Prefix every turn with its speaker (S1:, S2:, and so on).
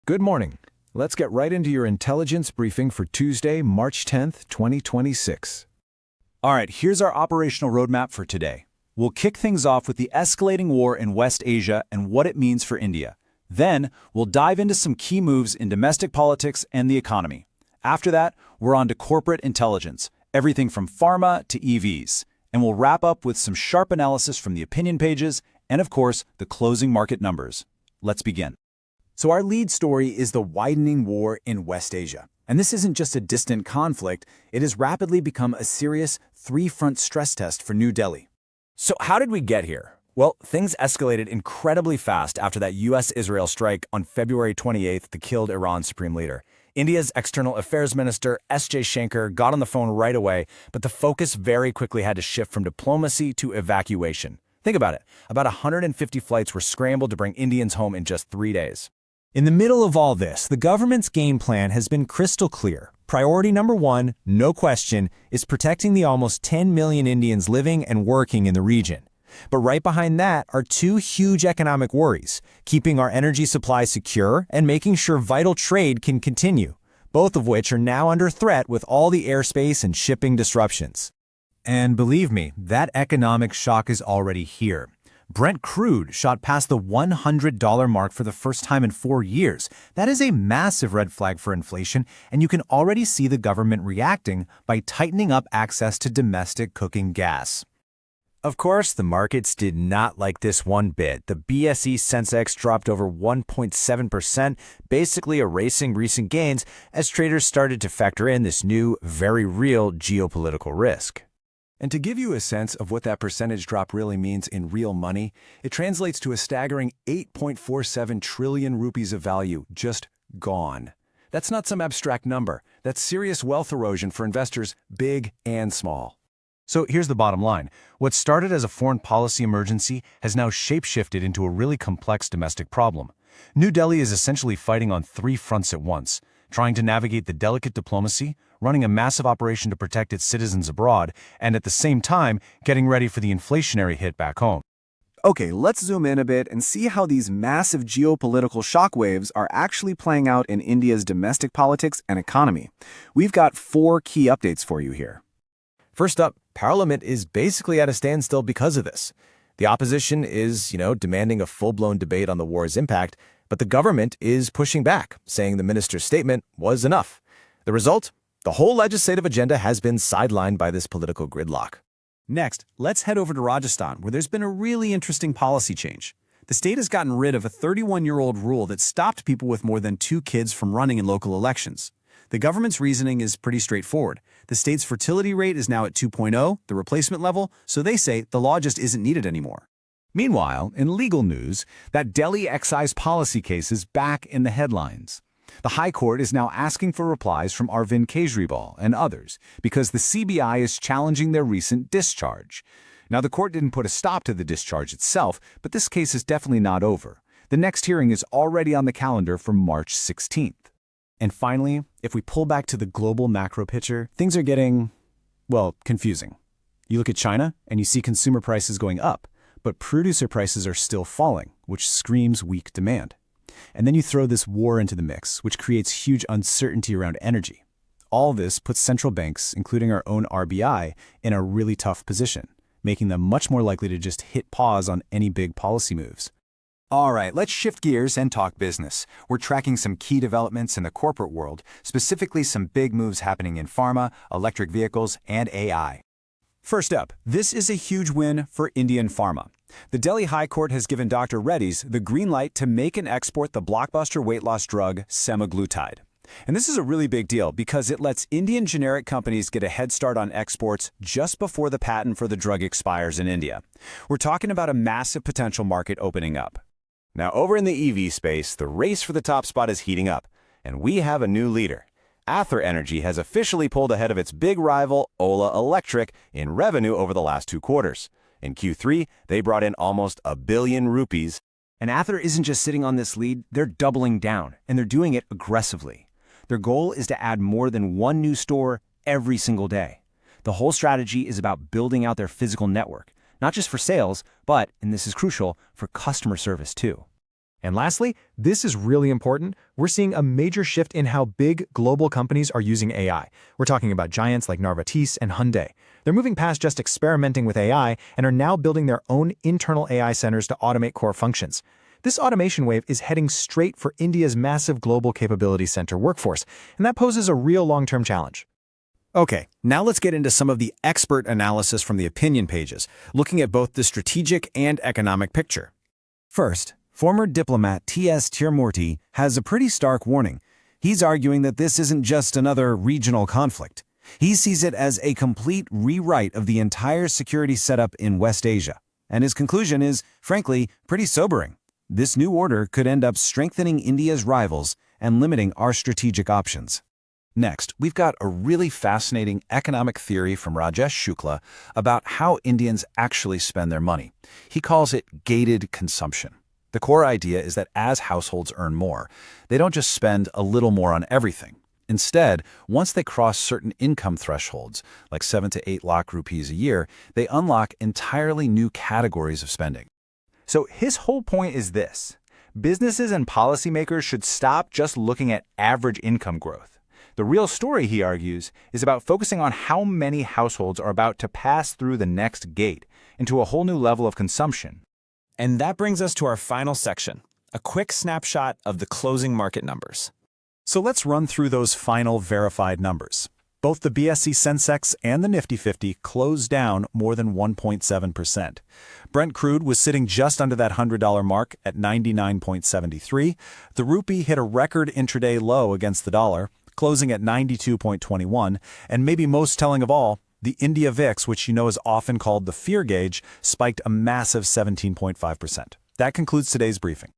S1: Good morning. Let's get right into your intelligence briefing for Tuesday, March 10th, 2026.
S2: All right, here's our operational roadmap for today. We'll kick things off with the escalating war in West Asia and what it means for India. Then, we'll dive into some key moves in domestic politics and the economy. After that, we're on to corporate intelligence, everything from pharma to EVs. And we'll wrap up with some sharp analysis from the opinion pages and, of course, the closing market numbers. Let's begin.
S3: So our lead story is the widening war in West Asia. And this isn't just a distant conflict, it has rapidly become a serious three-front stress test for New Delhi.
S4: So how did we get here? Well, things escalated incredibly fast after that US-Israel strike on February 28th that killed Iran's supreme leader. India's external affairs minister, S.J. Shankar, got on the phone right away, but the focus very quickly had to shift from diplomacy to evacuation. Think about it. About 150 flights were scrambled to bring Indians home in just 3 days.
S5: In the middle of all this, the government's game plan has been crystal clear. Priority number one, no question, is protecting the almost 10 million Indians living and working in the region. But right behind that are two huge economic worries, keeping our energy supply secure and making sure vital trade can continue, both of which are now under threat with all the airspace and shipping disruptions.
S2: And believe me, that economic shock is already here. Brent crude shot past the $100 mark for the first time in 4 years. That is a massive red flag for inflation, and you can already see the government reacting by tightening up access to domestic cooking gas.
S4: Of course, the markets did not like this one bit. The BSE Sensex dropped over 1.7%, basically erasing recent gains as traders started to factor in this new, very real geopolitical risk.
S1: And to give you a sense of what that percentage drop really means in real money, it translates to a staggering 8.47 trillion rupees of value just gone. That's not some abstract number. That's serious wealth erosion for investors, big and small.
S2: So here's the bottom line. What started as a foreign policy emergency has now shape-shifted into a really complex domestic problem. New Delhi is essentially fighting on 3 fronts at once, trying to navigate the delicate diplomacy, running a massive operation to protect its citizens abroad, and at the same time, getting ready for the inflationary hit back home.
S3: Okay, let's zoom in a bit and see how these massive geopolitical shockwaves are actually playing out in India's domestic politics and economy. We've got 4 key updates for you here.
S4: First up, Parliament is basically at a standstill because of this. The opposition is, demanding a full-blown debate on the war's impact, but the government is pushing back, saying the minister's statement was enough. The result? The whole legislative agenda has been sidelined by this political gridlock.
S6: Next, let's head over to Rajasthan, where there's been a really interesting policy change. The state has gotten rid of a 31-year-old rule that stopped people with more than 2 kids from running in local elections. The government's reasoning is pretty straightforward. The state's fertility rate is now at 2.0, the replacement level, so they say the law just isn't needed anymore.
S2: Meanwhile, in legal news, that Delhi excise policy case is back in the headlines. The High Court is now asking for replies from Arvind Kejriwal and others because the CBI is challenging their recent discharge. Now, the court didn't put a stop to the discharge itself, but this case is definitely not over. The next hearing is already on the calendar for March 16th.
S5: And finally, if we pull back to the global macro picture, things are getting, confusing. You look at China and you see consumer prices going up, but producer prices are still falling, which screams weak demand. And then you throw this war into the mix, which creates huge uncertainty around energy. All this puts central banks, including our own RBI, in a really tough position, making them much more likely to just hit pause on any big policy moves.
S7: All right, let's shift gears and talk business. We're tracking some key developments in the corporate world, specifically some big moves happening in pharma, electric vehicles, and AI.
S6: First up, this is a huge win for Indian pharma. The Delhi High Court has given Dr. Reddy's the green light to make and export the blockbuster weight loss drug semaglutide. And this is a really big deal because it lets Indian generic companies get a head start on exports just before the patent for the drug expires in India. We're talking about a massive potential market opening up.
S4: Now, over in the EV space, the race for the top spot is heating up, and we have a new leader. Ather Energy has officially pulled ahead of its big rival, Ola Electric, in revenue over the last 2 quarters. In Q3, they brought in almost ₹1 billion.
S5: And Ather isn't just sitting on this lead, they're doubling down, and they're doing it aggressively. Their goal is to add more than 1 new store every single day. The whole strategy is about building out their physical network, not just for sales, but, and this is crucial, for customer service too.
S8: And lastly, this is really important, we're seeing a major shift in how big global companies are using AI. We're talking about giants like Novartis and Hyundai. They're moving past just experimenting with AI and are now building their own internal AI centers to automate core functions. This automation wave is heading straight for India's massive global capability center workforce, and that poses a real long-term challenge.
S2: Okay, now let's get into some of the expert analysis from the opinion pages, looking at both the strategic and economic picture. First, former diplomat T.S. Tirumurti has a pretty stark warning. He's arguing that this isn't just another regional conflict. He sees it as a complete rewrite of the entire security setup in West Asia. And his conclusion is, frankly, pretty sobering. This new order could end up strengthening India's rivals and limiting our strategic options.
S1: Next, we've got a really fascinating economic theory from Rajesh Shukla about how Indians actually spend their money. He calls it gated consumption. The core idea is that as households earn more, they don't just spend a little more on everything. Instead, once they cross certain income thresholds, like 7 to 8 lakh rupees a year, they unlock entirely new categories of spending.
S6: So his whole point is this: businesses and policymakers should stop just looking at average income growth. The real story, he argues, is about focusing on how many households are about to pass through the next gate into a whole new level of consumption.
S2: And that brings us to our final section, a quick snapshot of the closing market numbers.
S5: So let's run through those final verified numbers. Both the BSE Sensex and the Nifty 50 closed down more than 1.7%. Brent crude was sitting just under that $100 mark at 99.73. The rupee hit a record intraday low against the dollar, closing at 92.21, and maybe most telling of all, the India VIX, which you know is often called the fear gauge, spiked a massive 17.5%. That concludes today's briefing.